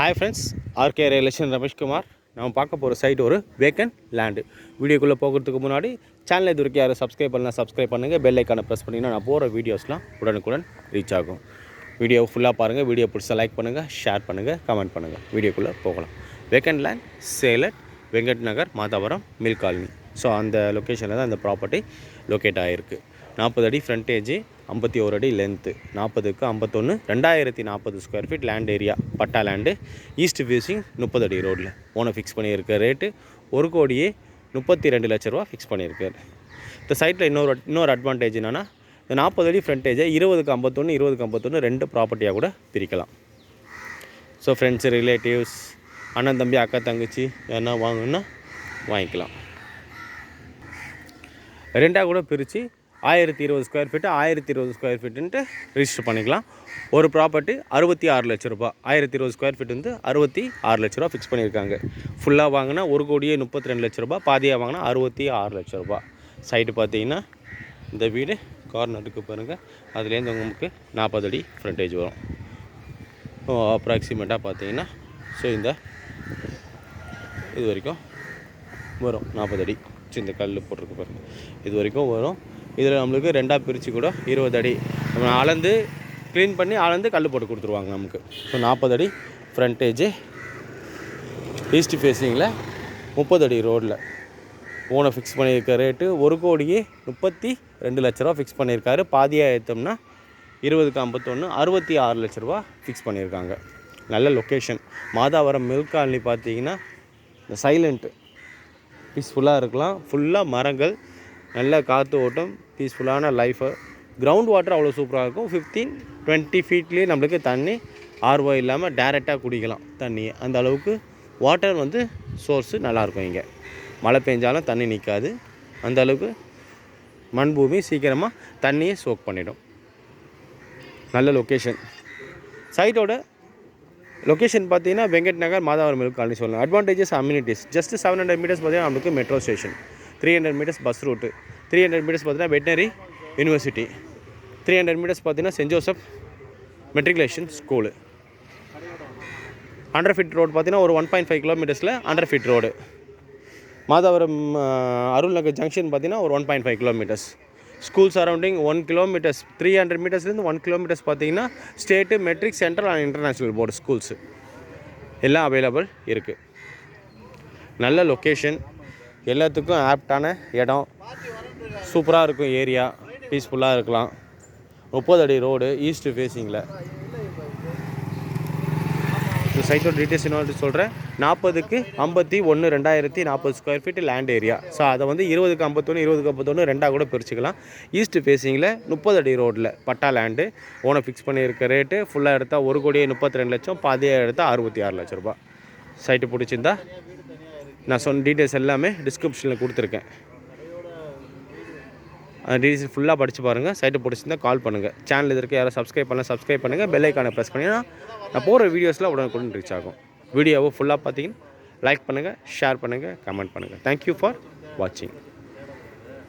Hi friends, R K relation Rameshkumar. நம்ம பார்க்க போகிற சைட் ஒரு வேக்கன்ட் லேண்டு. வீடியோக்குள்ளே போகிறதுக்கு முன்னாடி சேனல் இது வரைக்கும் யாரும் சப்ஸ்கிரைப் பண்ணலாம், சப்ஸ்கிரைப் பண்ணுங்கள். பெல் ஐக்கானை ப்ரெஸ் பண்ணிங்கன்னா நான் போகிற வீடியோஸ்லாம் உடனுக்குடன் ரீச் ஆகும். வீடியோ ஃபுல்லாக பாருங்கள். வீடியோ பிடிச்சா லைக் பண்ணுங்கள், ஷேர் பண்ணுங்கள், கமெண்ட் பண்ணுங்கள். வீடியோக்குள்ளே போகலாம். Vacant land salad, Venkat Nagar, Madhavaram, mill colony. So அந்த லொக்கேஷனில் தான் இந்த ப்ராப்பர்ட்டி லொக்கேட் ஆகிருக்கு. 40 அடி ஃப்ரண்டேஜ், 51 அடி லென்த்து, 40க்கு 51, 2040 square feet land area, patta land, east facing, 30 அடி ரோடில். ஓனர் ஃபிக்ஸ் பண்ணியிருக்க ரேட்டு 1,32 லட்ச ரூபா ஃபிக்ஸ் பண்ணியிருக்காரு. இந்த சைட்டில் இன்னொரு அட்வான்டேஜ் என்னென்னா, இந்த 40 அடி ஃப்ரண்டேஜை 20க்கு 51, 20க்கு 51 2 ப்ராப்பர்ட்டியாக கூட பிரிக்கலாம். ஸோ ஃப்ரெண்ட்ஸு, ரிலேட்டிவ்ஸ், அண்ணன் தம்பி, அக்கா தங்கச்சி யாருன்னா வாங்கணுன்னா வாங்கிக்கலாம். ரெண்டாக கூட பிரித்து 1020 ஸ்கொயர் ஃபீட்டு 1020 ஸ்கொயர் ஃபீட்டுன்ட்டு ரிஜிஸ்டர் பண்ணிக்கலாம். ஒரு ப்ராப்பர்ட்டி 66 லட்ச ரூபா. 1020 ஸ்கொயர் ஃபீட் வந்து 66 லட்ச ரூபா ஃபிக்ஸ் பண்ணியிருக்காங்க. ஃபுல்லாக வாங்கினா 1,32 லட்ச ரூபா, பாதியாக வாங்கினா 66 லட்ச ரூபா. சைட்டு பார்த்தீங்கன்னா இந்த வீடு கார்னருக்கு பாருங்கள், அதுலேருந்து உங்களுக்கு 40 அடி ஃப்ரண்டேஜ் வரும். அப்ராக்சிமேட்டாக பார்த்தீங்கன்னா ஸோ இந்த இது வரைக்கும் வரும் 40 அடி. இந்த கல் போட்டிருக்கு பாருங்கள், இது வரைக்கும் வரும். இதில் நம்மளுக்கு ரெண்டாக பிரித்து கூட 20 அடி நம்ம அளந்து க்ளீன் பண்ணி அளந்து கல் போட்டு கொடுத்துருவாங்க நமக்கு. ஸோ 40 அடி ஃப்ரண்டேஜு, ஈஸ்ட் ஃபேஸிங்கில் 30 அடி ரோடில். ஓனர் ஃபிக்ஸ் பண்ணியிருக்க ரேட்டு 1,32 லட்ச ரூபா ஃபிக்ஸ் பண்ணியிருக்காரு. பாதியாக ஏற்றோம்னா 20க்கு 51, 66 லட்ச ரூபா ஃபிக்ஸ் பண்ணியிருக்காங்க. நல்ல லொக்கேஷன். மாதாவரம் மில் காலனி பார்த்தீங்கன்னா இந்த சைலண்ட்டு பீஸ்ஃபுல்லாக இருக்கலாம். ஃபுல்லாக மரங்கள், நல்ல காற்று ஓட்டம், பீஸ்ஃபுல்லான லைஃபு. கிரவுண்ட் வாட்டர் அவ்வளோ சூப்பராக இருக்கும். 15-20 ஃபீட்லேயே நம்மளுக்கு தண்ணி ஆர்வம் இல்லாமல் டேரெக்டாக குடிக்கலாம் தண்ணியை. அந்த அளவுக்கு வாட்டர் வந்து சோர்ஸு நல்லாயிருக்கும். இங்கே மழை பெஞ்சாலும் தண்ணி நிற்காது. அந்த அளவுக்கு மண் பூமி சீக்கிரமாக தண்ணியை சோக் பண்ணிடும். நல்ல லொக்கேஷன். சைட்டோட லொக்கேஷன் பார்த்தீங்கன்னா வெங்கட் நகர், மாதாவரம் மில் காலனி சொல்லலாம். Advantages, amenities. ஜஸ்ட் 700 மீட்டர்ஸ் பார்த்தீங்கன்னா நம்மளுக்கு metro station, 300 metres bus route, 300 metres பார்த்தீங்கன்னா வெட்டினரி யூனிவர்சிட்டி, 300 மீட்டர்ஸ் பார்த்தீங்கன்னா saint Joseph matriculation school. 100 feet road பார்த்தீங்கன்னா ஒரு 1.5 கிலோமீட்டர்ஸில் 100 feet road. Madhavaram Arul Nagar junction பார்த்தீங்கன்னா ஒரு 1.5 கிலோமீட்டர்ஸ். ஸ்கூல் சரௌண்டிங் 1 கிலோமீட்டர்ஸ், 300 மீட்டர்ஸ்லேருந்து 1 கிலோமீட்டர்ஸ் பார்த்தீங்கன்னா state, matric, central and international board schools எல்லாம் அவைலபிள் இருக்குது. நல்ல லொக்கேஷன், எல்லாத்துக்கும் ஆப்டான இடம், சூப்பராக இருக்கும் ஏரியா, பீஸ்ஃபுல்லாக இருக்கலாம். 30 அடி ரோடு, ஈஸ்ட் ஃபேஸிங்கில். இந்த சைட்டோட டீட்டெயில்ஸ் என்ன சொல்கிறேன். 40க்கு 51, 2040 square feet land area. So அதை வந்து 20க்கு 51, 20க்கு 51 ரெண்டாக கூட பிரிச்சுக்கலாம். ஈஸ்ட் ஃபேஸிங்கில் 30 அடி ரோடில் பட்டா லேண்டு. ஓனர் ஃபிக்ஸ் பண்ணியிருக்க ரேட்டு ஃபுல்லாக எடுத்தால் 1,32 லட்சம், பாதியாக எடுத்தால் 66 லட்ச ரூபா. சைட்டு பிடிச்சிருந்தா நான் சொன்ன டீட்டெயில்ஸ் எல்லாமே டிஸ்கிரிப்ஷனில் கொடுத்துருக்கேன். அந்த டீட்டெயில்ஸ் ஃபுல்லாக படித்து பாருங்கள். சைட்டு பிடிச்சிருந்தா கால் பண்ணுங்கள். சேனல் இதற்கு யாரும் சப்ஸ்கிரைப் பண்ணலாம், சப்ஸ்கிரைப் பண்ணுங்கள். பெல் ஐக்கானை ப்ரெஸ் பண்ணிங்கன்னா நான் போகிற வீடியோஸில் உடனுக்குடன் ரீச் ஆகும். வீடியோவை ஃபுல்லாக பார்த்தீங்கன்னா லைக் பண்ணுங்கள், ஷேர் பண்ணுங்கள், கமெண்ட் பண்ணுங்கள். தேங்க்யூ ஃபார் வாட்சிங்.